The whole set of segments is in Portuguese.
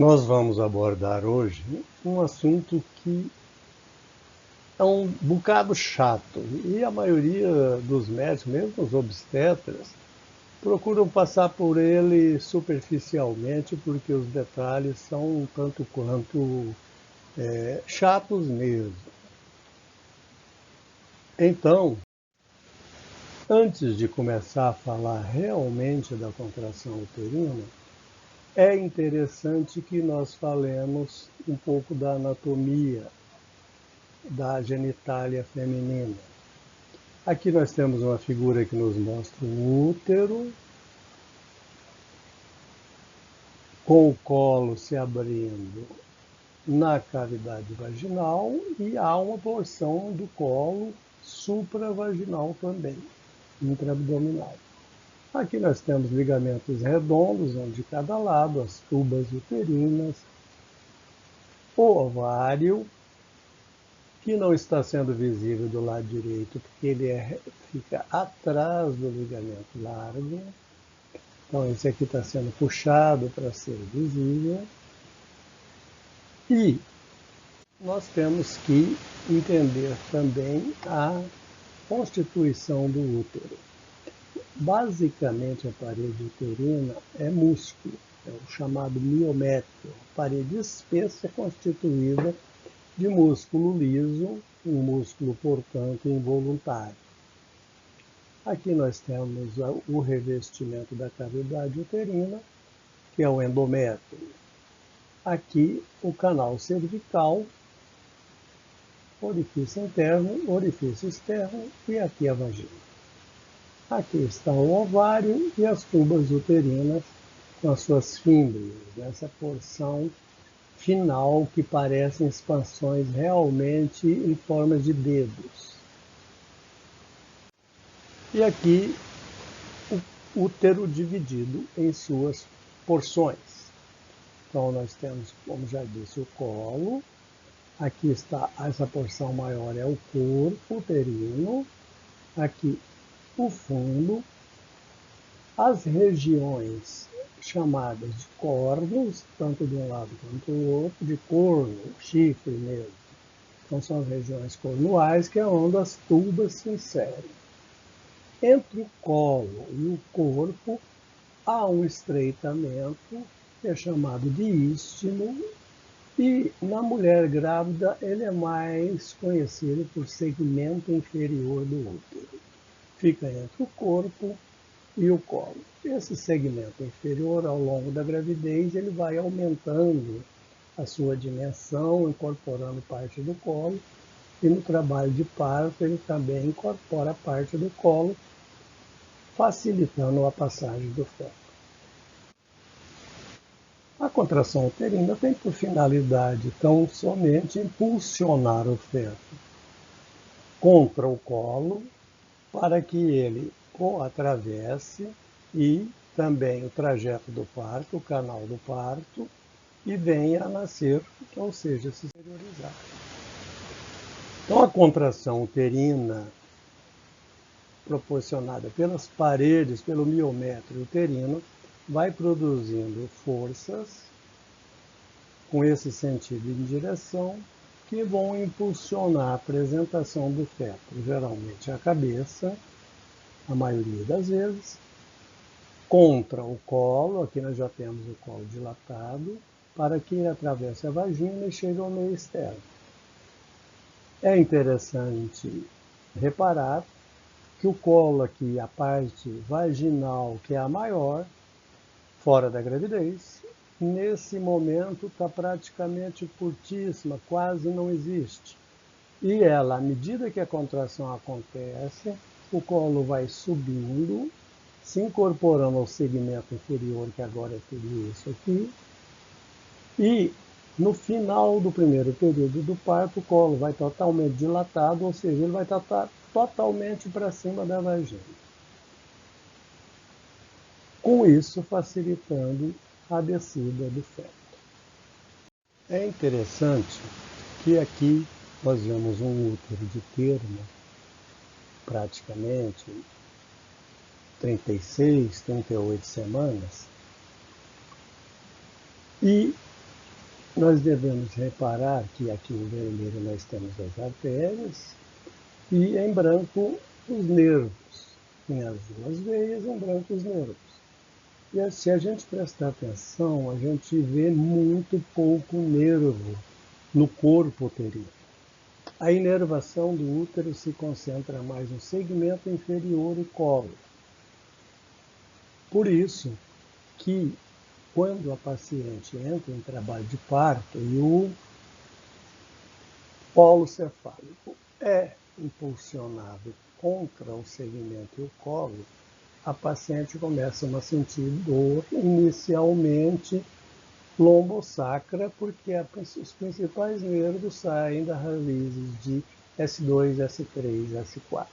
Nós vamos abordar hoje um assunto que é um bocado chato e a maioria dos médicos, mesmo os obstetras, procuram passar por ele superficialmente porque os detalhes são um tanto quanto chatos mesmo. Então, antes de começar a falar realmente da contração uterina, é interessante que nós falemos um pouco da anatomia da genitália feminina. Aqui nós temos uma figura que nos mostra um útero, com o colo se abrindo na cavidade vaginal e há uma porção do colo supravaginal também, intraabdominal. Aqui nós temos ligamentos redondos, um de cada lado, as tubas uterinas, o ovário, que não está sendo visível do lado direito, porque ele fica atrás do ligamento largo. Então, esse aqui está sendo puxado para ser visível. E nós temos que entender também a constituição do útero. Basicamente, a parede uterina é músculo, é o chamado miométrio, parede espessa constituída de músculo liso, um músculo, portanto, involuntário. Aqui nós temos o revestimento da cavidade uterina, que é o endométrio. Aqui o canal cervical, orifício interno, orifício externo e aqui a vagina. Aqui está o ovário e as tubas uterinas com as suas fímbrias, essa porção final que parecem expansões realmente em forma de dedos. E aqui o útero dividido em suas porções. Então nós temos, como já disse, o colo. Aqui está, essa porção maior é o corpo uterino. Aqui o fundo. As regiões chamadas de cornos, tanto de um lado quanto do outro, de corno, chifre mesmo. Então são as regiões cornuais, que é onde as tubas se inserem. Entre o colo e o corpo há um estreitamento, que é chamado de istmo, e na mulher grávida ele é mais conhecido por segmento inferior do útero. Fica entre o corpo e o colo. Esse segmento inferior, ao longo da gravidez, ele vai aumentando a sua dimensão, incorporando parte do colo, e no trabalho de parto ele também incorpora parte do colo, facilitando a passagem do feto. A contração uterina tem por finalidade tão somente impulsionar o feto contra o colo para que ele o atravesse e também o trajeto do parto, o canal do parto, e venha a nascer, ou seja, se exteriorizar. Então a contração uterina proporcionada pelas paredes, pelo miométrio uterino, vai produzindo forças com esse sentido em direção que vão impulsionar a apresentação do feto, geralmente a cabeça, a maioria das vezes, contra o colo, aqui nós já temos o colo dilatado, para que ele atravesse a vagina e chegue ao meio externo. É interessante reparar que o colo aqui, a parte vaginal, que é a maior, fora da gravidez, nesse momento está praticamente curtíssima, quase não existe. E ela, à medida que a contração acontece, o colo vai subindo, se incorporando ao segmento inferior, que agora é tudo isso aqui, e no final do primeiro período do parto, o colo vai totalmente dilatado, ou seja, ele vai estar totalmente para cima da vagina. Com isso, facilitando a descida do feto. É interessante que aqui nós vemos um útero de termo, praticamente 36, 38 semanas, e nós devemos reparar que aqui em vermelho nós temos as artérias e em branco os nervos. Em azul as veias, em branco os nervos. E se a gente prestar atenção, a gente vê muito pouco nervo no corpo uterino. A inervação do útero se concentra mais no segmento inferior e colo. Por isso que, quando a paciente entra em trabalho de parto e o polo cefálico é impulsionado contra o segmento e o colo, a paciente começa a sentir dor inicialmente lombosacra, porque os principais nervos saem das raízes de S2, S3, S4.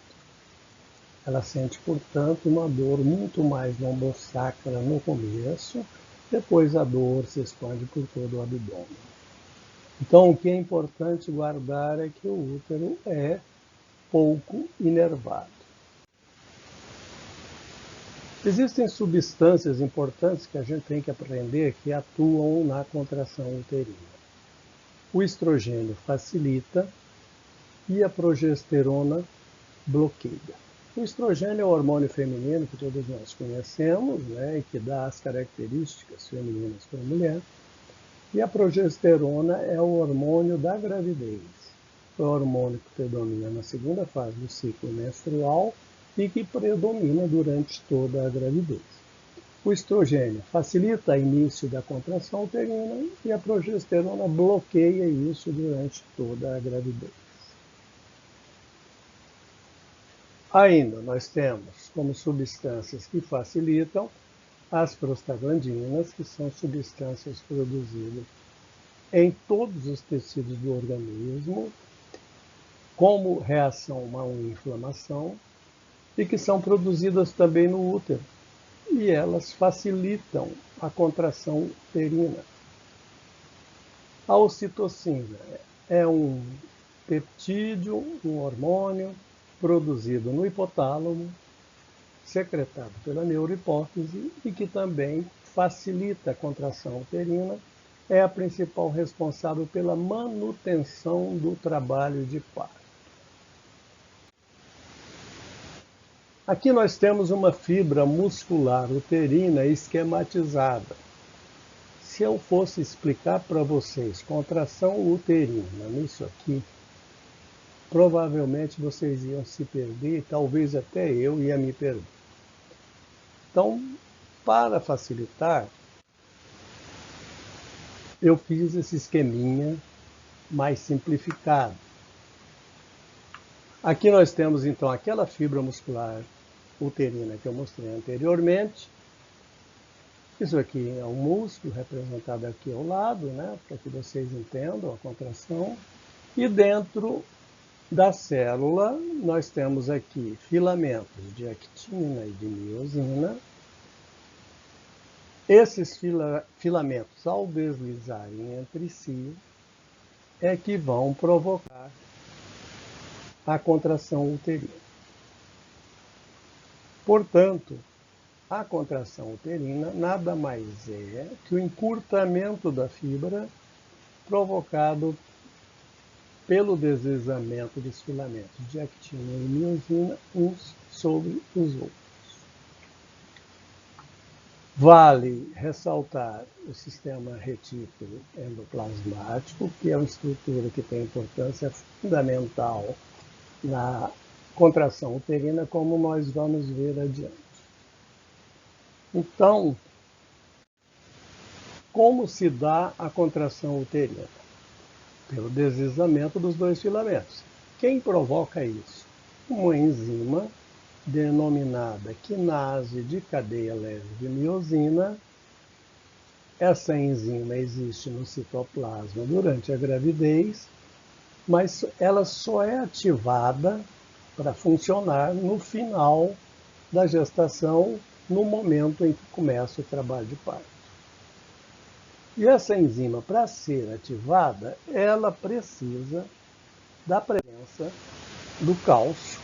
Ela sente, portanto, uma dor muito mais lombosacra no começo, depois a dor se expande por todo o abdômen. Então, o que é importante guardar é que o útero é pouco inervado. Existem substâncias importantes que a gente tem que aprender que atuam na contração uterina. O estrogênio facilita e a progesterona bloqueia. O estrogênio é o hormônio feminino que todos nós conhecemos, né, e que dá as características femininas para a mulher. E a progesterona é o hormônio da gravidez. É o hormônio que predomina na segunda fase do ciclo menstrual e que predomina durante toda a gravidez. O estrogênio facilita o início da contração uterina e a progesterona bloqueia isso durante toda a gravidez. Ainda nós temos como substâncias que facilitam as prostaglandinas, que são substâncias produzidas em todos os tecidos do organismo, como reação a uma inflamação, e que são produzidas também no útero. E elas facilitam a contração uterina. A ocitocina é um peptídeo, um hormônio produzido no hipotálamo, secretado pela neurohipófise e que também facilita a contração uterina, é a principal responsável pela manutenção do trabalho de parto. Aqui nós temos uma fibra muscular uterina esquematizada. Se eu fosse explicar para vocês contração uterina nisso aqui, provavelmente vocês iam se perder, talvez até eu ia me perder. Então, para facilitar, eu fiz esse esqueminha mais simplificado. Aqui nós temos então aquela fibra muscular uterina que eu mostrei anteriormente. Isso aqui é um músculo representado aqui ao lado, né, para que vocês entendam a contração. E dentro da célula nós temos aqui filamentos de actina e de miosina. Esses filamentos, ao deslizarem entre si, é que vão provocar a contração uterina. Portanto, a contração uterina nada mais é que o encurtamento da fibra provocado pelo deslizamento dos filamentos de actina e miosina uns sobre os outros. Vale ressaltar o sistema retículo endoplasmático, que é uma estrutura que tem importância fundamental na contração uterina, como nós vamos ver adiante. Então, como se dá a contração uterina? Pelo deslizamento dos dois filamentos. Quem provoca isso? Uma enzima denominada quinase de cadeia leve de miosina. Essa enzima existe no citoplasma durante a gravidez, mas ela só é ativada para funcionar no final da gestação, no momento em que começa o trabalho de parto. E essa enzima, para ser ativada, ela precisa da presença do cálcio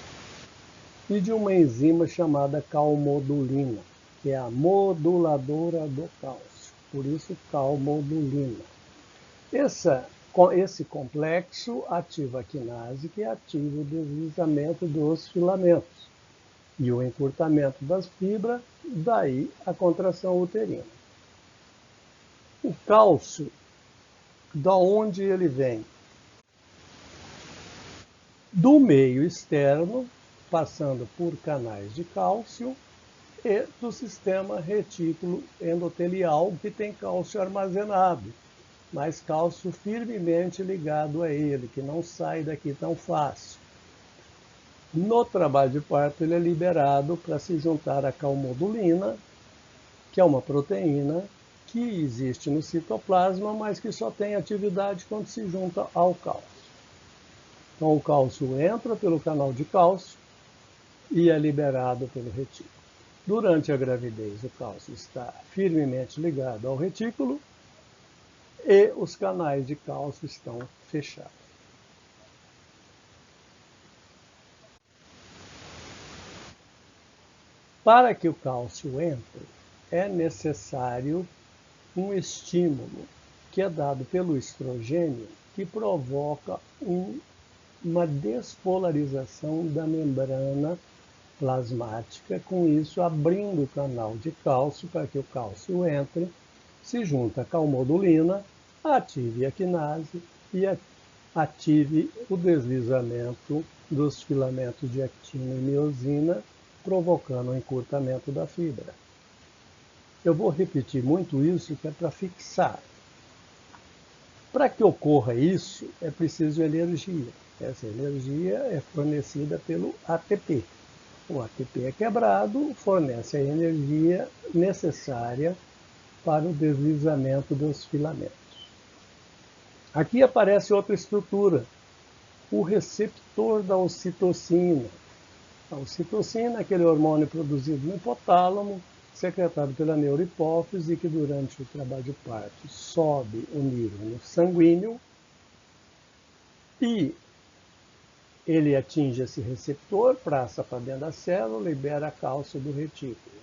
e de uma enzima chamada calmodulina, que é a moduladora do cálcio, por isso calmodulina. Esse complexo ativa a quinase, que ativa o deslizamento dos filamentos e o encurtamento das fibras, daí a contração uterina. O cálcio, da onde ele vem? Do meio externo, passando por canais de cálcio, e do sistema retículo endotelial, que tem cálcio armazenado, mas cálcio firmemente ligado a ele, que não sai daqui tão fácil. No trabalho de parto, ele é liberado para se juntar à calmodulina, que é uma proteína que existe no citoplasma, mas que só tem atividade quando se junta ao cálcio. Então, o cálcio entra pelo canal de cálcio e é liberado pelo retículo. Durante a gravidez, o cálcio está firmemente ligado ao retículo e os canais de cálcio estão fechados. Para que o cálcio entre, é necessário um estímulo que é dado pelo estrogênio, que provoca uma despolarização da membrana plasmática, com isso abrindo o canal de cálcio para que o cálcio entre, se junta à calmodulina, ative a quinase e ative o deslizamento dos filamentos de actina e miosina, provocando o encurtamento da fibra. Eu vou repetir muito isso, que é para fixar. Para que ocorra isso, é preciso energia. Essa energia é fornecida pelo ATP. O ATP é quebrado, fornece a energia necessária para o deslizamento dos filamentos. Aqui aparece outra estrutura, o receptor da ocitocina. A ocitocina é aquele hormônio produzido no hipotálamo, secretado pela neurohipófise, que durante o trabalho de parto sobe o nível sanguíneo e ele atinge esse receptor, passa para dentro da célula, libera cálcio do retículo.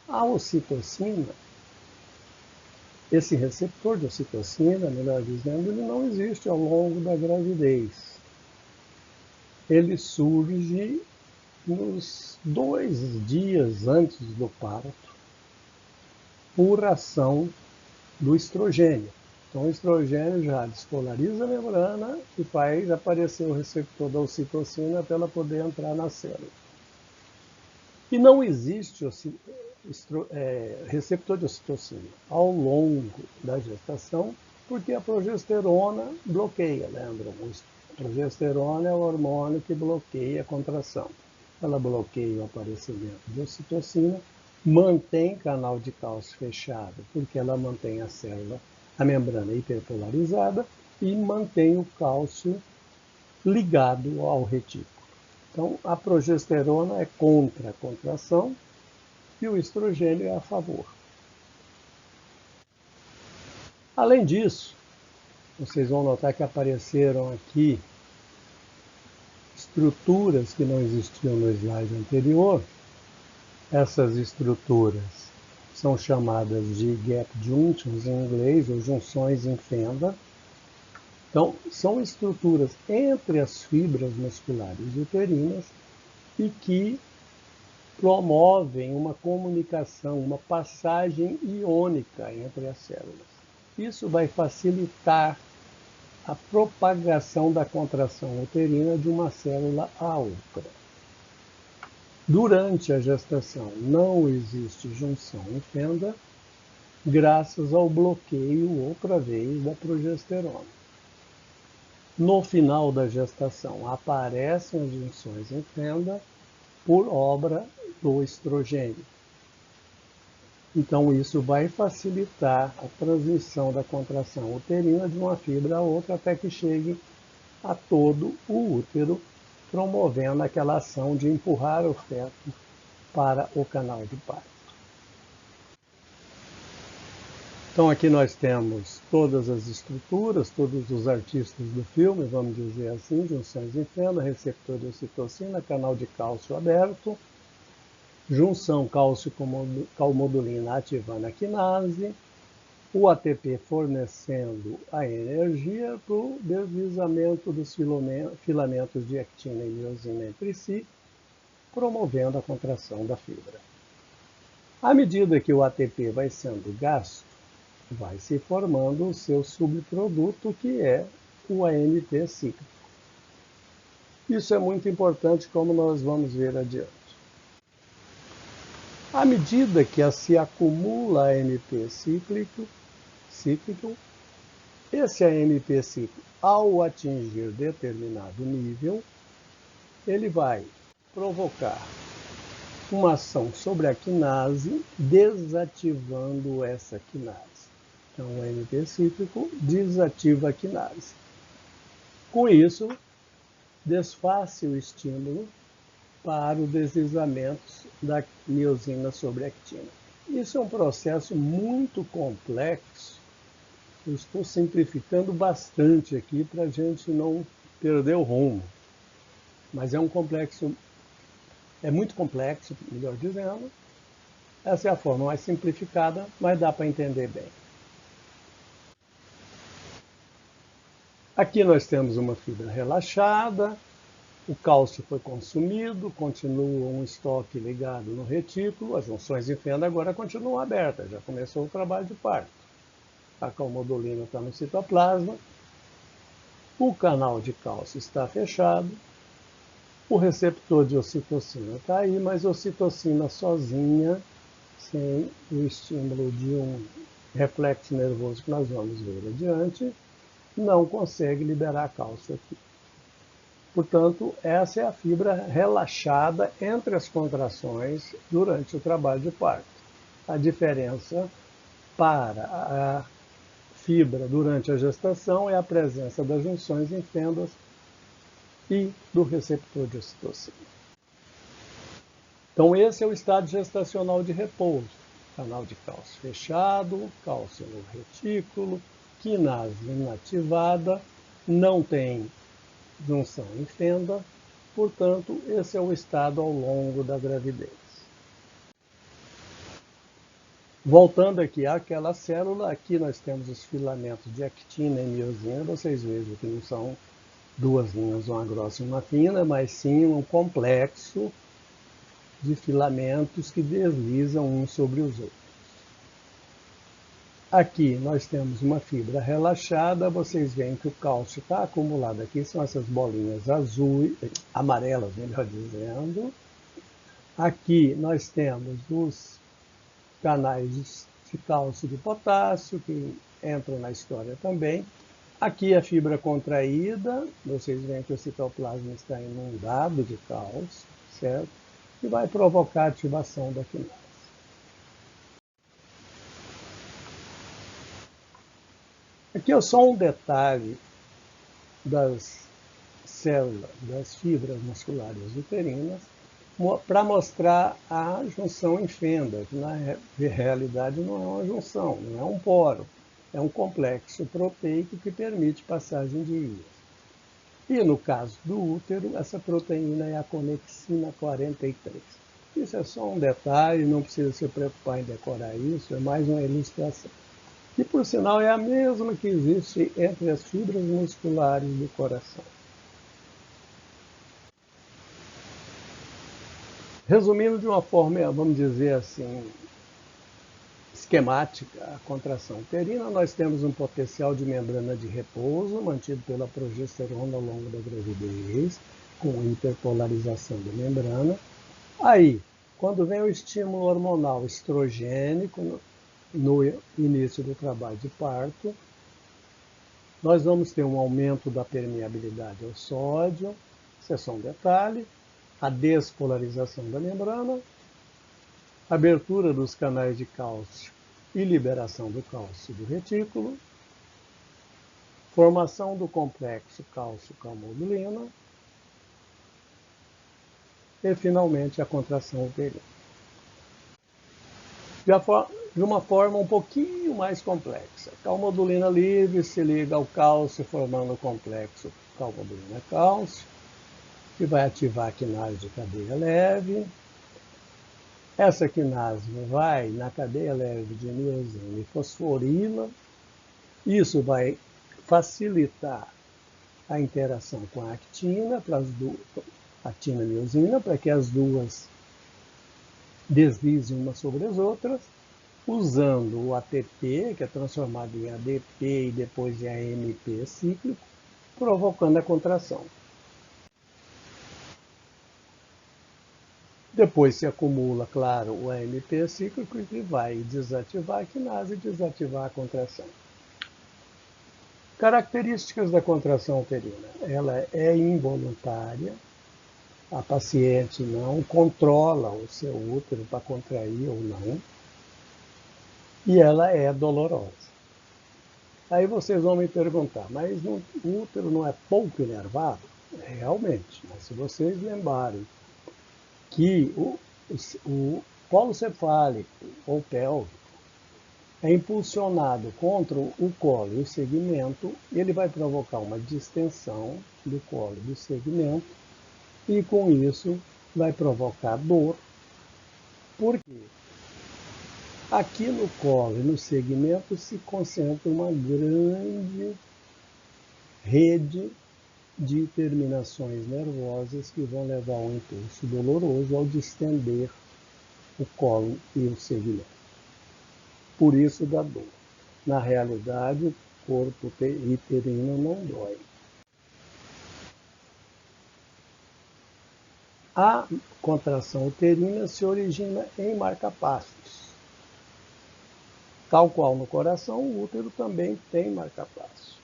A ocitocina, esse receptor de ocitocina, melhor dizendo, ele não existe ao longo da gravidez. Ele surge nos 2 dias antes do parto, por ação do estrogênio. Então, o estrogênio já despolariza a membrana e faz aparecer o receptor da ocitocina para ela poder entrar na célula. E não existe receptor de ocitocina ao longo da gestação, porque a progesterona bloqueia, lembram? A progesterona é o hormônio que bloqueia a contração. Ela bloqueia o aparecimento de ocitocina, mantém canal de cálcio fechado, porque ela mantém a célula, a membrana hiperpolarizada, e mantém o cálcio ligado ao retículo. Então, a progesterona é contra a contração e o estrogênio é a favor. Além disso, vocês vão notar que apareceram aqui estruturas que não existiam no slide anterior. Essas estruturas são chamadas de gap junctions em inglês, ou junções em fenda. Então, são estruturas entre as fibras musculares uterinas e que promovem uma comunicação, uma passagem iônica entre as células. Isso vai facilitar a propagação da contração uterina de uma célula a outra. Durante a gestação não existe junção em fenda, graças ao bloqueio, outra vez, da progesterona. No final da gestação aparecem as junções em fenda por obra do estrogênio. Então, isso vai facilitar a transmissão da contração uterina de uma fibra a outra até que chegue a todo o útero, promovendo aquela ação de empurrar o feto para o canal de parto. Então, aqui nós temos todas as estruturas, todos os artistas do filme, vamos dizer assim, junções em fenda, receptor de ocitocina, canal de cálcio aberto, junção cálcio-calmodulina ativando a quinase, o ATP fornecendo a energia para o deslizamento dos filamentos de actina e miosina entre si, promovendo a contração da fibra. À medida que o ATP vai sendo gasto, vai se formando o seu subproduto, que é o AMP cíclico. Isso é muito importante, como nós vamos ver adiante. À medida que se acumula AMP cíclico, esse AMP cíclico, ao atingir determinado nível, ele vai provocar uma ação sobre a quinase, desativando essa quinase. Então, o AMP cíclico desativa a quinase. Com isso, desfaz-se o estímulo para o deslizamento da miosina sobre a actina. Isso é um processo muito complexo. Eu estou simplificando bastante aqui para a gente não perder o rumo. Mas é muito complexo, melhor dizendo. Essa é a forma mais simplificada, mas dá para entender bem. Aqui nós temos uma fibra relaxada, o cálcio foi consumido, continua um estoque ligado no retículo, as junções em fenda agora continuam abertas, já começou o trabalho de parto. A calmodulina está no citoplasma, o canal de cálcio está fechado, o receptor de ocitocina está aí, mas a ocitocina sozinha, sem o estímulo de um reflexo nervoso que nós vamos ver adiante, não consegue liberar cálcio aqui. Portanto, essa é a fibra relaxada entre as contrações durante o trabalho de parto. A diferença para a fibra durante a gestação é a presença das junções em fendas e do receptor de ocitocina. Então, esse é o estado gestacional de repouso. Canal de cálcio fechado, cálcio no retículo, quinase inativada, não tem junção em fenda, portanto, esse é o estado ao longo da gravidez. Voltando aqui àquela célula, aqui nós temos os filamentos de actina e miosina, vocês vejam que não são duas linhas, uma grossa e uma fina, mas sim um complexo de filamentos que deslizam uns sobre os outros. Aqui nós temos uma fibra relaxada, vocês veem que o cálcio está acumulado aqui, são essas bolinhas azuis, amarelas, melhor dizendo. Aqui nós temos os canais de cálcio e de potássio, que entram na história também. Aqui a fibra contraída, vocês veem que o citoplasma está inundado de cálcio, certo? E vai provocar a ativação da quinase. Aqui é só um detalhe das células, das fibras musculares uterinas, para mostrar a junção em fenda, que na realidade não é uma junção, não é um poro, é um complexo proteico que permite passagem de íons. E no caso do útero, essa proteína é a conexina 43. Isso é só um detalhe, não precisa se preocupar em decorar isso, é mais uma ilustração. E, por sinal, é a mesma que existe entre as fibras musculares do coração. Resumindo de uma forma, vamos dizer assim, esquemática, a contração uterina, nós temos um potencial de membrana de repouso mantido pela progesterona ao longo da gravidez, com interpolarização da membrana. Aí, quando vem o estímulo hormonal estrogênico, no início do trabalho de parto, nós vamos ter um aumento da permeabilidade ao sódio, isso é só um detalhe, a despolarização da membrana, abertura dos canais de cálcio e liberação do cálcio do retículo, formação do complexo cálcio-calmodulina e, finalmente, a contração uterina. De uma forma um pouquinho mais complexa. A calmodulina livre se liga ao cálcio, formando o complexo calmodulina-cálcio, que vai ativar a quinase de cadeia leve. Essa quinase vai na cadeia leve de miosina e fosforila. Isso vai facilitar a interação com a actina, actina-miosina, para que as duas deslizem umas sobre as outras, usando o ATP, que é transformado em ADP e depois em AMP cíclico, provocando a contração. Depois se acumula, claro, o AMP cíclico que vai desativar a quinase e desativar a contração. Características da contração uterina. Ela é involuntária, a paciente não controla o seu útero para contrair ou não, e ela é dolorosa. Aí vocês vão me perguntar, mas o útero não é pouco inervado? Realmente, mas se vocês lembrarem que o colo cefálico ou pélvico é impulsionado contra o colo e o segmento, ele vai provocar uma distensão do colo e do segmento e com isso vai provocar dor. Por quê? Aqui no colo e no segmento se concentra uma grande rede de terminações nervosas que vão levar a um impulso doloroso ao distender o colo e o segmento. Por isso dá dor. Na realidade, o corpo uterino não dói. A contração uterina se origina em marcapassos. Tal qual no coração, o útero também tem marcapasso.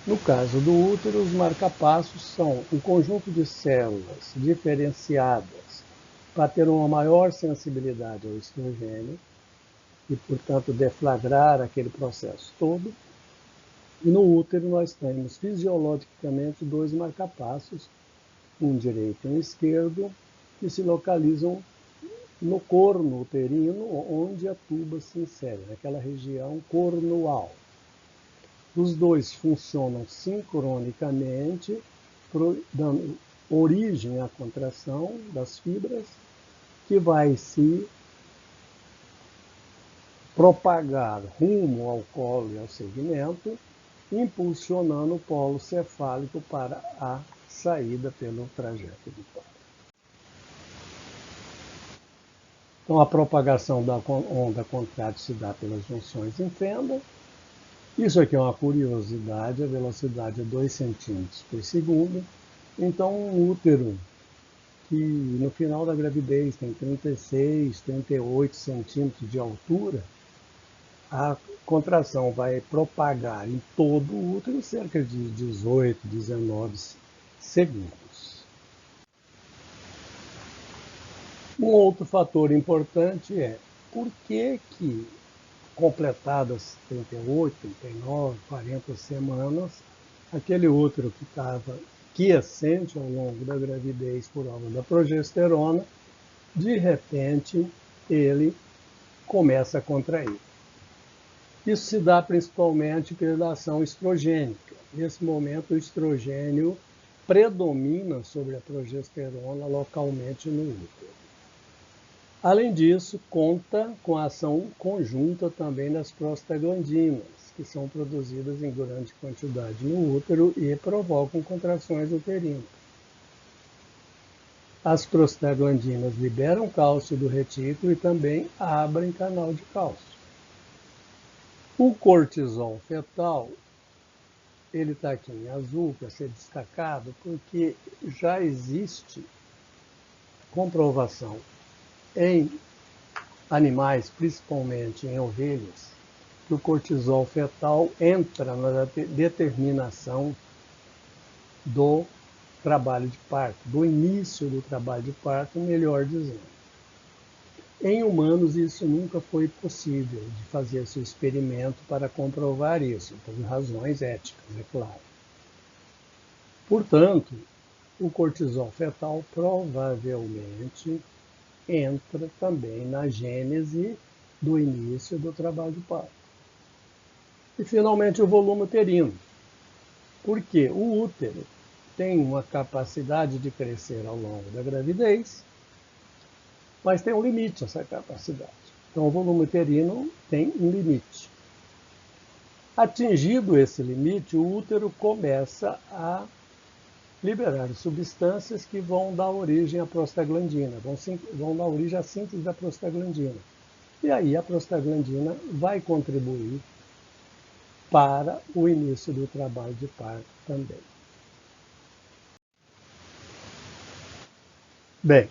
No caso do útero, os marcapassos são um conjunto de células diferenciadas para ter uma maior sensibilidade ao estrogênio e, portanto, deflagrar aquele processo todo. E no útero nós temos fisiologicamente dois marcapassos, um direito e um esquerdo, que se localizam no corno uterino, onde a tuba se insere, naquela região cornual. Os dois funcionam sincronicamente, dando origem à contração das fibras, que vai se propagar rumo ao colo e ao segmento, impulsionando o polo cefálico para a saída pelo trajeto do parto. Então, a propagação da onda contrátil se dá pelas junções em fenda. Isso aqui é uma curiosidade, a velocidade é 2 centímetros por segundo. Então, um útero que no final da gravidez tem 36, 38 centímetros de altura, a contração vai propagar em todo o útero cerca de 18, 19 segundos. Um outro fator importante é por que completadas 38, 39, 40 semanas, aquele útero que estava quiescente ao longo da gravidez por causa da progesterona, de repente ele começa a contrair. Isso se dá principalmente pela ação estrogênica. Nesse momento, o estrogênio predomina sobre a progesterona localmente no útero. Além disso, conta com a ação conjunta também das prostaglandinas, que são produzidas em grande quantidade no útero e provocam contrações uterinas. As prostaglandinas liberam cálcio do retículo e também abrem canal de cálcio. O cortisol fetal, ele está aqui em azul para ser destacado, porque já existe comprovação em animais, principalmente em ovelhas, que o cortisol fetal entra na determinação do trabalho de parto, do início do trabalho de parto, melhor dizendo. Em humanos, isso nunca foi possível de fazer esse experimento para comprovar isso, por razões éticas, é claro. Portanto, o cortisol fetal provavelmente entra também na gênese do início do trabalho de parto. E, finalmente, o volume uterino. Porque o útero tem uma capacidade de crescer ao longo da gravidez. mas tem um limite essa capacidade. Então, o volume uterino tem um limite. Atingido esse limite, o útero começa a liberar substâncias que vão dar origem à prostaglandina, vão dar origem à síntese da prostaglandina. E aí a prostaglandina vai contribuir para o início do trabalho de parto também. Bem,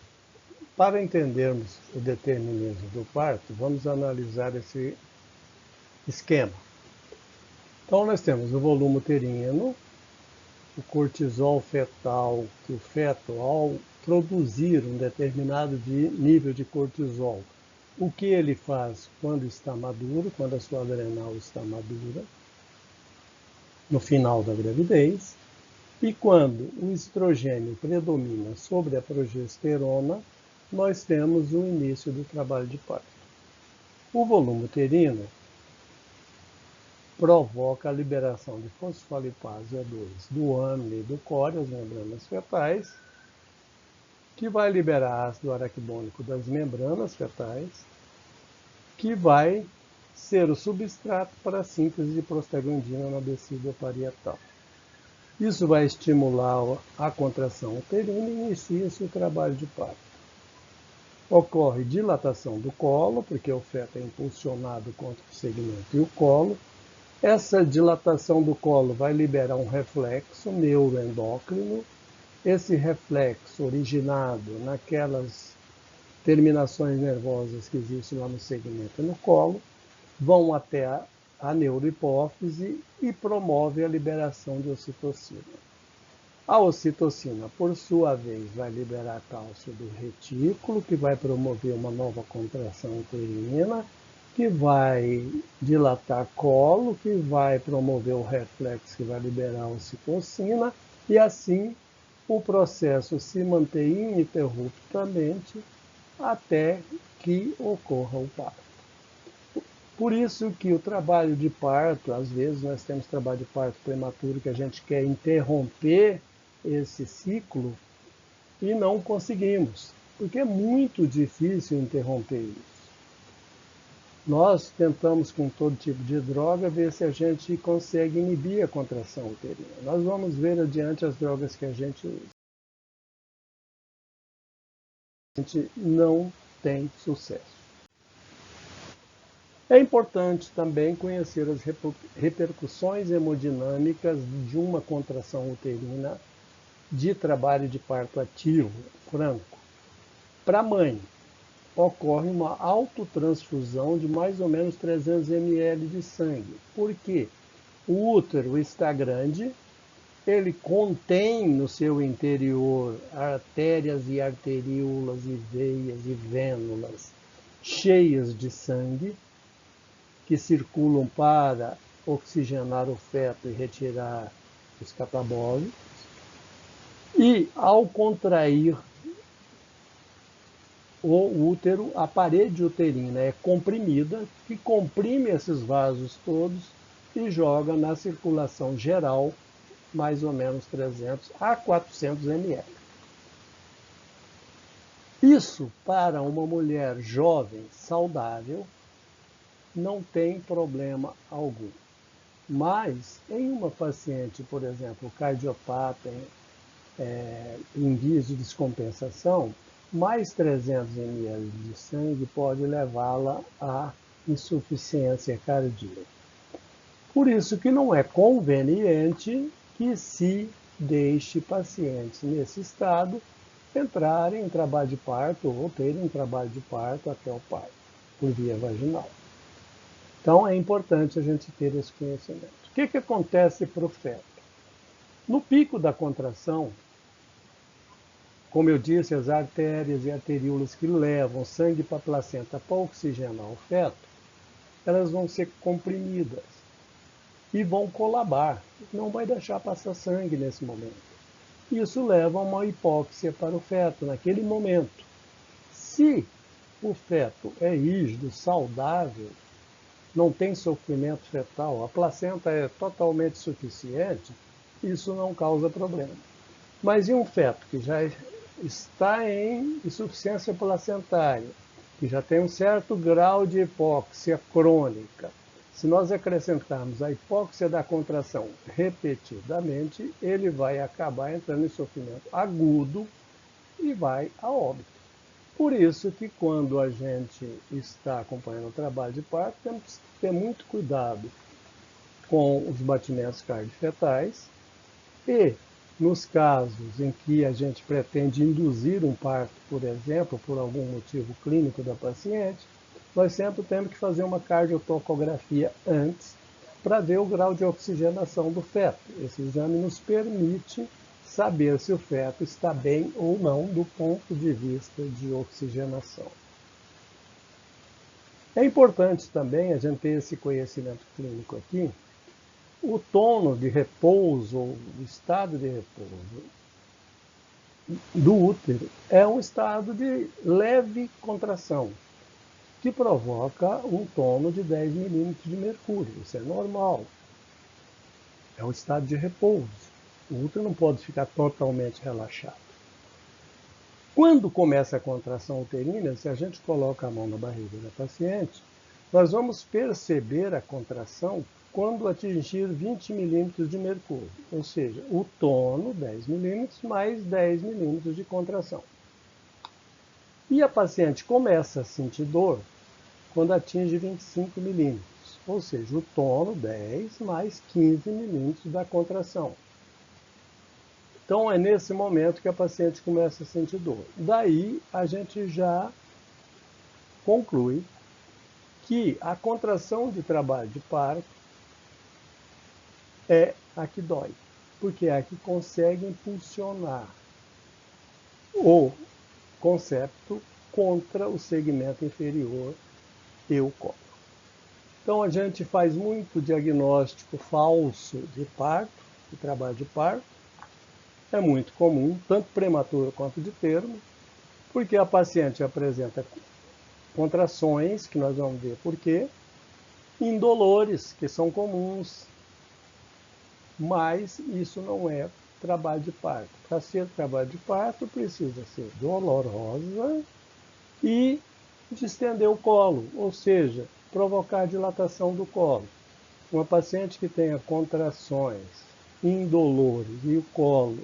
para entendermos o determinismo do parto, vamos analisar esse esquema. Então nós temos o volume uterino, o cortisol fetal, que o feto, ao produzir um determinado nível de cortisol, o que ele faz quando está maduro, quando a sua adrenal está madura, no final da gravidez, e quando o estrogênio predomina sobre a progesterona, nós temos o início do trabalho de parto. O volume uterino provoca a liberação de fosfolipase A2 do âmino e do core, as membranas fetais, que vai liberar ácido araquidônico das membranas fetais, que vai ser o substrato para a síntese de prostaglandina na vesícula parietal. Isso vai estimular a contração uterina e inicia-se o trabalho de parto. Ocorre dilatação do colo, porque o feto é impulsionado contra o segmento e o colo. Essa dilatação do colo vai liberar um reflexo neuroendócrino. Esse reflexo, originado naquelas terminações nervosas que existem lá no segmento e no colo, vão até a neurohipófise e promove a liberação de ocitocina. A ocitocina, por sua vez, vai liberar cálcio do retículo, que vai promover uma nova contração uterina, que vai dilatar colo, que vai promover o reflexo, que vai liberar a ocitocina, e assim o processo se mantém ininterruptamente até que ocorra o parto. Por isso que o trabalho de parto, às vezes nós temos trabalho de parto prematuro que a gente quer interromper esse ciclo e não conseguimos, porque é muito difícil interromper isso. Nós tentamos com todo tipo de droga ver se a gente consegue inibir a contração uterina. Nós vamos ver adiante as drogas que a gente usa. A gente não tem sucesso. É importante também conhecer as repercussões hemodinâmicas de uma contração uterina de trabalho de parto ativo, franco. Para a mãe, ocorre uma autotransfusão de mais ou menos 300 ml de sangue. Por quê? O útero está grande, ele contém no seu interior artérias e arteríolas e veias e vênulas cheias de sangue, que circulam para oxigenar o feto e retirar os catabólicos. E, ao contrair o útero, a parede uterina é comprimida, que comprime esses vasos todos e joga na circulação geral mais ou menos 300 a 400 ml. Isso, para uma mulher jovem, saudável, não tem problema algum. Mas, em uma paciente, por exemplo, cardiopata, em vias de descompensação, mais 300 ml de sangue pode levá-la à insuficiência cardíaca. Por isso que não é conveniente que se deixe pacientes nesse estado entrarem em trabalho de parto ou terem um trabalho de parto até o parto, por via vaginal. Então é importante a gente ter esse conhecimento. O que acontece para o feto? No pico da contração, como eu disse, as artérias e arteríolas que levam sangue para a placenta para oxigenar o feto, elas vão ser comprimidas e vão colabar, não vai deixar passar sangue nesse momento. Isso leva a uma hipóxia para o feto naquele momento. Se o feto é rígido, saudável, não tem sofrimento fetal, a placenta é totalmente suficiente, isso não causa problema. Mas em um feto que já está em insuficiência placentária, que já tem um certo grau de hipóxia crônica, se nós acrescentarmos a hipóxia da contração repetidamente, ele vai acabar entrando em sofrimento agudo e vai a óbito. Por isso que quando a gente está acompanhando o trabalho de parto, temos que ter muito cuidado com os batimentos cardiofetais e, nos casos em que a gente pretende induzir um parto, por exemplo, por algum motivo clínico da paciente, nós sempre temos que fazer uma cardiotocografia antes para ver o grau de oxigenação do feto. Esse exame nos permite saber se o feto está bem ou não do ponto de vista de oxigenação. É importante também a gente ter esse conhecimento clínico aqui. O tono de repouso, ou o estado de repouso do útero é um estado de leve contração, que provoca um tono de 10 milímetros de mercúrio. Isso é normal. É um estado de repouso. O útero não pode ficar totalmente relaxado. Quando começa a contração uterina, se a gente coloca a mão na barriga da paciente, nós vamos perceber a contração quando atingir 20 milímetros de mercúrio, ou seja, o tono 10 milímetros mais 10 milímetros de contração. E a paciente começa a sentir dor quando atinge 25 milímetros, ou seja, o tono 10 mais 15 milímetros da contração. Então é nesse momento que a paciente começa a sentir dor. Daí a gente já conclui que a contração de trabalho de parto é a que dói, porque é a que consegue impulsionar o concepto contra o segmento inferior e o colo. Então a gente faz muito diagnóstico falso de parto, de trabalho de parto. É muito comum, tanto prematuro quanto de termo, porque a paciente apresenta contrações, que nós vamos ver por quê, indolores, que são comuns, mas isso não é trabalho de parto. Para ser trabalho de parto, precisa ser dolorosa e distender o colo, ou seja, provocar dilatação do colo. Uma paciente que tenha contrações indolores e o colo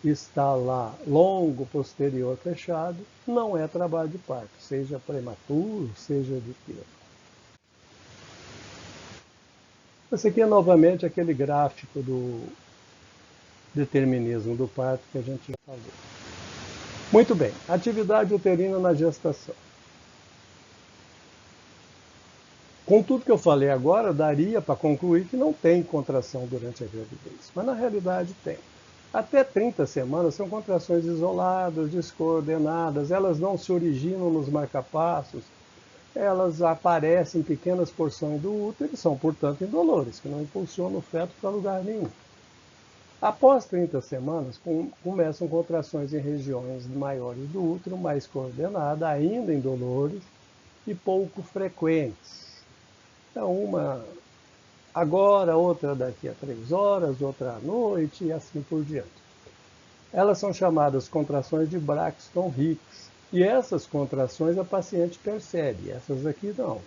está lá longo, posterior, fechado, não é trabalho de parto, seja prematuro, seja de termo. Esse aqui é novamente aquele gráfico do determinismo do parto que a gente já falou. Muito bem, atividade uterina na gestação. Com tudo que eu falei agora, daria para concluir que não tem contração durante a gravidez, mas na realidade tem. Até 30 semanas são contrações isoladas, descoordenadas, elas não se originam nos marcapassos, elas aparecem em pequenas porções do útero e são, portanto, indolores, que não impulsionam o feto para lugar nenhum. Após 30 semanas, começam contrações em regiões maiores do útero, mais coordenadas, ainda indolores e pouco frequentes. Então, uma agora, outra daqui a 3 horas, outra à noite e assim por diante. Elas são chamadas contrações de Braxton Hicks. E essas contrações a paciente percebe, essas aqui não.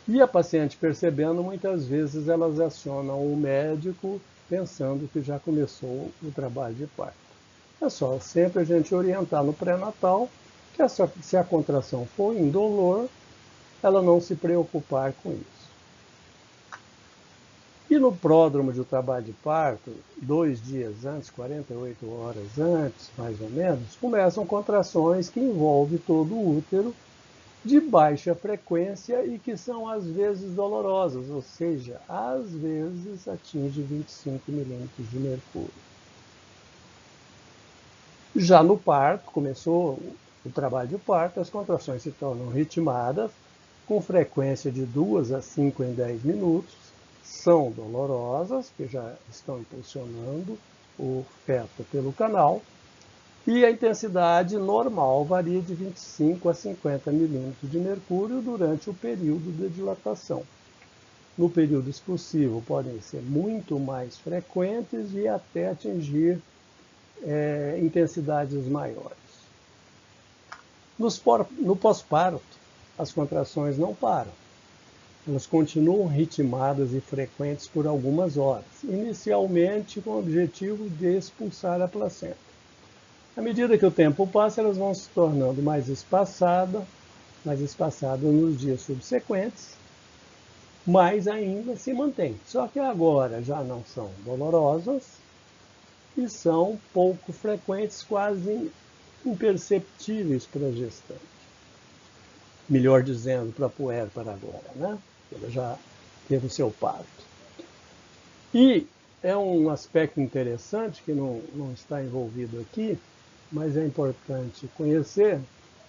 E a paciente percebendo, muitas vezes elas acionam o médico pensando que já começou o trabalho de parto. É só sempre a gente orientar no pré-natal que se a contração for indolor, ela não se preocupar com isso. E no pródromo de trabalho de parto, 2 dias antes, 48 horas antes, mais ou menos, começam contrações que envolvem todo o útero, de baixa frequência e que são às vezes dolorosas, ou seja, às vezes atinge 25 milímetros de mercúrio. Já no parto, começou o trabalho de parto, as contrações se tornam ritmadas, com frequência de 2 a 5 em 10 minutos, são dolorosas, que já estão impulsionando o feto pelo canal, e a intensidade normal varia de 25 a 50 milímetros de mercúrio durante o período de dilatação. No período expulsivo podem ser muito mais frequentes e até atingir intensidades maiores. No pós-parto, as contrações não param. Elas continuam ritmadas e frequentes por algumas horas, inicialmente com o objetivo de expulsar a placenta. À medida que o tempo passa, elas vão se tornando mais espaçadas nos dias subsequentes, mas ainda se mantém. Só que agora já não são dolorosas e são pouco frequentes, quase imperceptíveis para a gestante. Melhor dizendo, para a puérpera agora, né? Ela já teve o seu parto. E é um aspecto interessante que não está envolvido aqui, mas é importante conhecer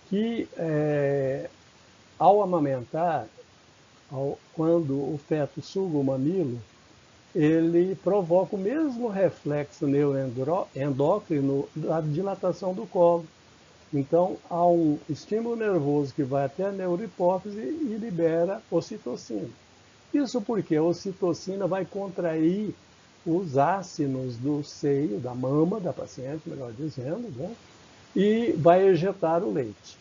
que ao amamentar, quando o feto suga o mamilo, ele provoca o mesmo reflexo neuroendócrino da dilatação do colo. Então, há um estímulo nervoso que vai até a neurohipófise e libera ocitocina. Isso porque a ocitocina vai contrair os ácinos do seio, da mama da paciente, melhor dizendo, né? E vai ejetar o leite.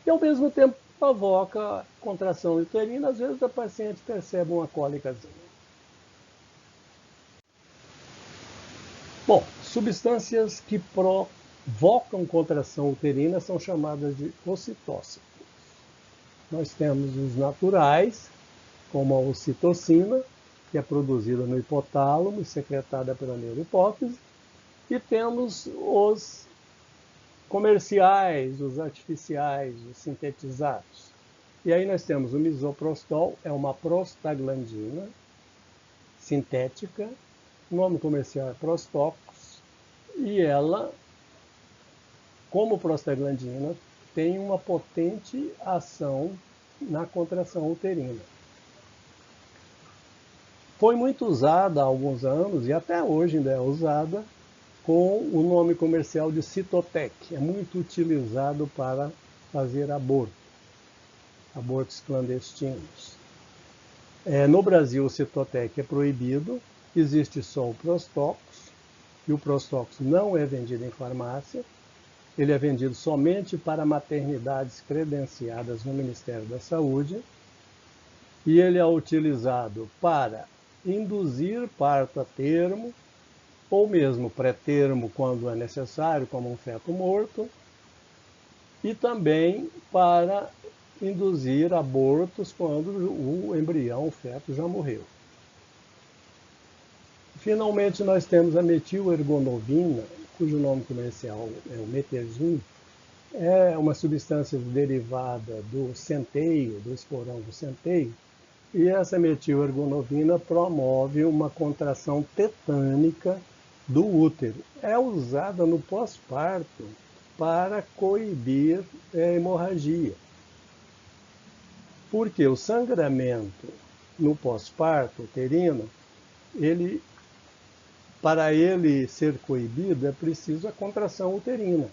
E, ao mesmo tempo, provoca contração uterina. Às vezes, a paciente percebe uma cólicazinha. Bom, substâncias que provocam contração uterina são chamadas de ocitócitos. Nós temos os naturais, como a ocitocina, que é produzida no hipotálamo e secretada pela neurohipófise, e temos os comerciais, os artificiais, os sintetizados. E aí nós temos o misoprostol, é uma prostaglandina sintética, o nome comercial é Prostox, e ela, como prostaglandina, tem uma potente ação na contração uterina. Foi muito usada há alguns anos, e até hoje ainda é usada, com o nome comercial de Cytotec. É muito utilizado para fazer abortos clandestinos. No Brasil, o Cytotec é proibido, existe só o Prostox, e o Prostox não é vendido em farmácia, ele é vendido somente para maternidades credenciadas no Ministério da Saúde, e ele é utilizado para induzir parto a termo, ou mesmo pré-termo quando é necessário, como um feto morto, e também para induzir abortos quando o embrião, o feto, já morreu. Finalmente, nós temos a metilergonovina, cujo nome comercial é o Metergin, é uma substância derivada do centeio, do esporão do centeio, e essa metilergonovina promove uma contração tetânica do útero. É usada no pós-parto para coibir a hemorragia. Porque o sangramento no pós-parto uterino, para ele ser coibido, é preciso a contração uterina.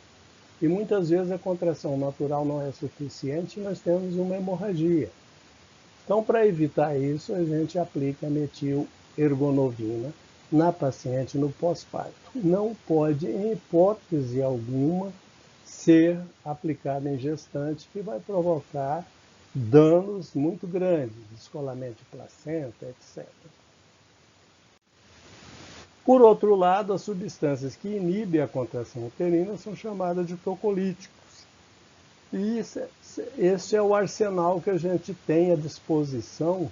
E muitas vezes a contração natural não é suficiente e nós temos uma hemorragia. Então, para evitar isso, a gente aplica a metilergonovina na paciente no pós-parto. Não pode, em hipótese alguma, ser aplicada em gestante, que vai provocar danos muito grandes, descolamento de placenta, etc. Por outro lado, as substâncias que inibem a contração uterina são chamadas de tocolíticos. E esse é o arsenal que a gente tem à disposição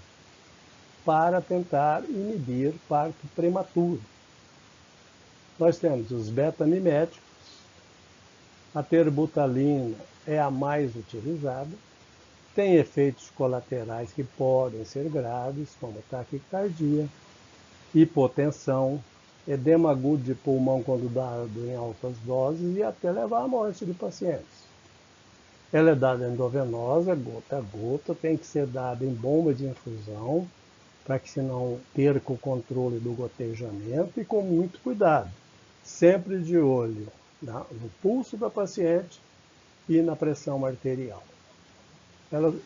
para tentar inibir parto prematuro. Nós temos os beta-miméticos, a terbutalina é a mais utilizada, tem efeitos colaterais que podem ser graves, como taquicardia, hipotensão, edema agudo de pulmão quando dado em altas doses e até levar à morte de pacientes. Ela é dada endovenosa, gota a gota, tem que ser dada em bomba de infusão, para que se não perca o controle do gotejamento e com muito cuidado, sempre de olho no pulso da paciente e na pressão arterial.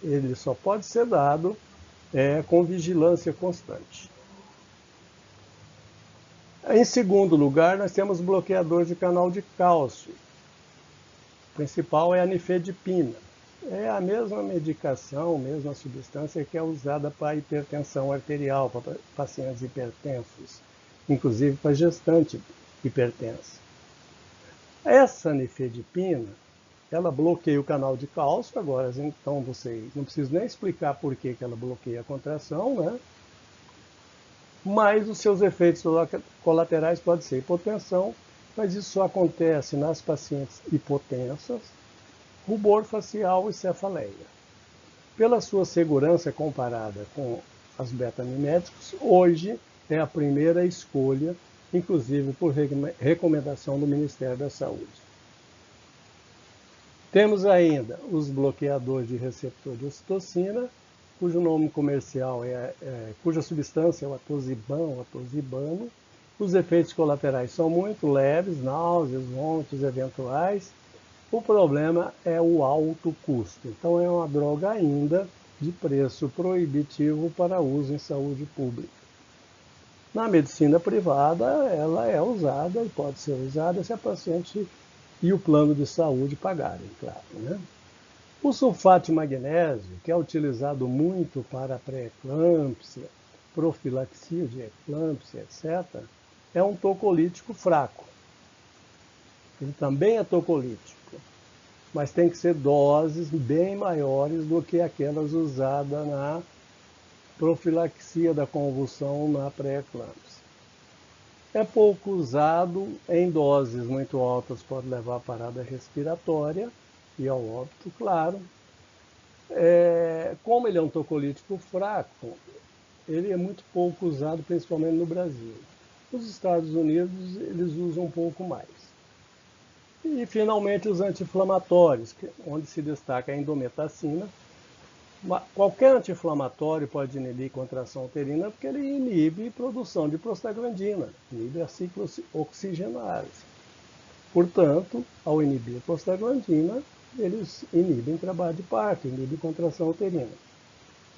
Ele só pode ser dado com vigilância constante. Em segundo lugar, nós temos bloqueador de canal de cálcio. O principal é a nifedipina. É a mesma medicação, a mesma substância que é usada para hipertensão arterial, para pacientes hipertensos, inclusive para gestante hipertensa. Essa nifedipina, ela bloqueia o canal de cálcio, agora então vocês não preciso nem explicar por que ela bloqueia a contração, né? Mas os seus efeitos colaterais podem ser hipotensão, mas isso só acontece nas pacientes hipotensas, rubor facial e cefaleia. Pela sua segurança comparada com as beta-miméticos, hoje é a primeira escolha, inclusive por recomendação do Ministério da Saúde. Temos ainda os bloqueadores de receptor de ocitocina, cujo nome comercial cuja substância é o atosibano. Os efeitos colaterais são muito leves, náuseas, vômitos eventuais. O problema é o alto custo. Então é uma droga ainda de preço proibitivo para uso em saúde pública. Na medicina privada, ela é usada e pode ser usada se a paciente e o plano de saúde pagarem, claro, né? O sulfato de magnésio, que é utilizado muito para pré-eclâmpsia, profilaxia de eclâmpsia, etc., é um tocolítico fraco. Ele também é tocolítico, mas tem que ser doses bem maiores do que aquelas usadas na profilaxia da convulsão na pré-eclâmpsia. É pouco usado em doses muito altas, pode levar a parada respiratória e ao óbito, claro. Como ele é um tocolítico fraco, ele é muito pouco usado, principalmente no Brasil. Nos Estados Unidos, eles usam um pouco mais. E, finalmente, os anti-inflamatórios, onde se destaca a indometacina. Qualquer anti-inflamatório pode inibir contração uterina porque ele inibe produção de prostaglandina, inibe a ciclooxigenase. Portanto, ao inibir a prostaglandina, eles inibem trabalho de parto, inibem contração uterina.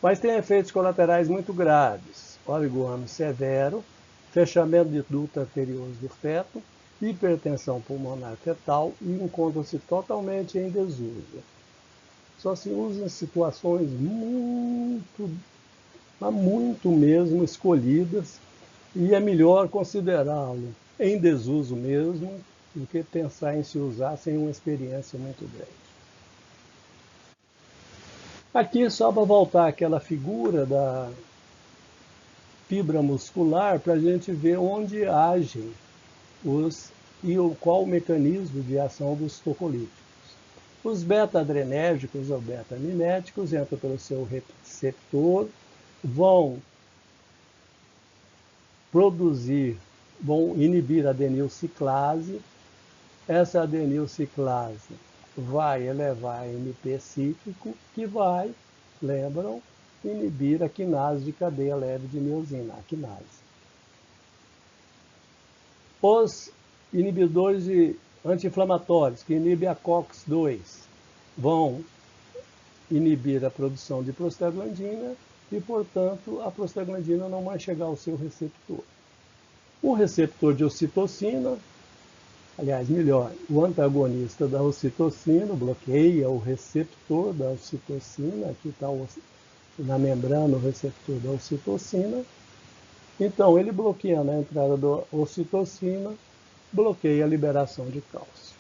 Mas tem efeitos colaterais muito graves: oligômio severo, fechamento de duto arterioso do feto, hipertensão pulmonar fetal e encontra-se totalmente em desuso. Só se usa em situações muito mesmo escolhidas, e é melhor considerá-lo em desuso mesmo do que pensar em se usar sem uma experiência muito grande. Aqui, só para voltar àquela figura da fibra muscular, para a gente ver onde agem qual o mecanismo de ação dos tocolíticos. Os beta-adrenérgicos ou beta-miméticos entram pelo seu receptor, vão inibir a adenilciclase. Essa adenilciclase vai elevar AMP cíclico, que vai, lembram, inibir a quinase de cadeia leve de miosina, a quinase. Os inibidores anti-inflamatórios, que inibem a COX-2, vão inibir a produção de prostaglandina e, portanto, a prostaglandina não vai chegar ao seu receptor. O receptor de ocitocina, aliás, melhor, o antagonista da ocitocina bloqueia o receptor da ocitocina, aqui está na membrana o receptor da ocitocina. Então, ele bloqueia a entrada da ocitocina, bloqueia a liberação de cálcio.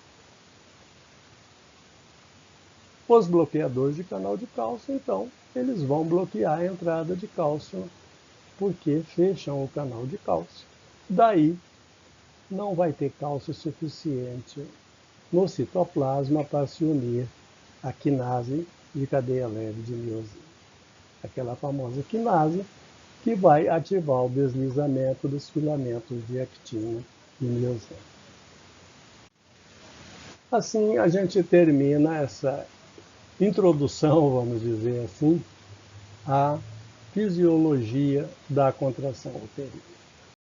Os bloqueadores de canal de cálcio, então, eles vão bloquear a entrada de cálcio, porque fecham o canal de cálcio. Daí, não vai ter cálcio suficiente no citoplasma para se unir à quinase de cadeia leve de miosina. Aquela famosa quinase que vai ativar o deslizamento dos filamentos de actina e miosina. Assim, a gente termina essa introdução, vamos dizer assim, à fisiologia da contração uterina.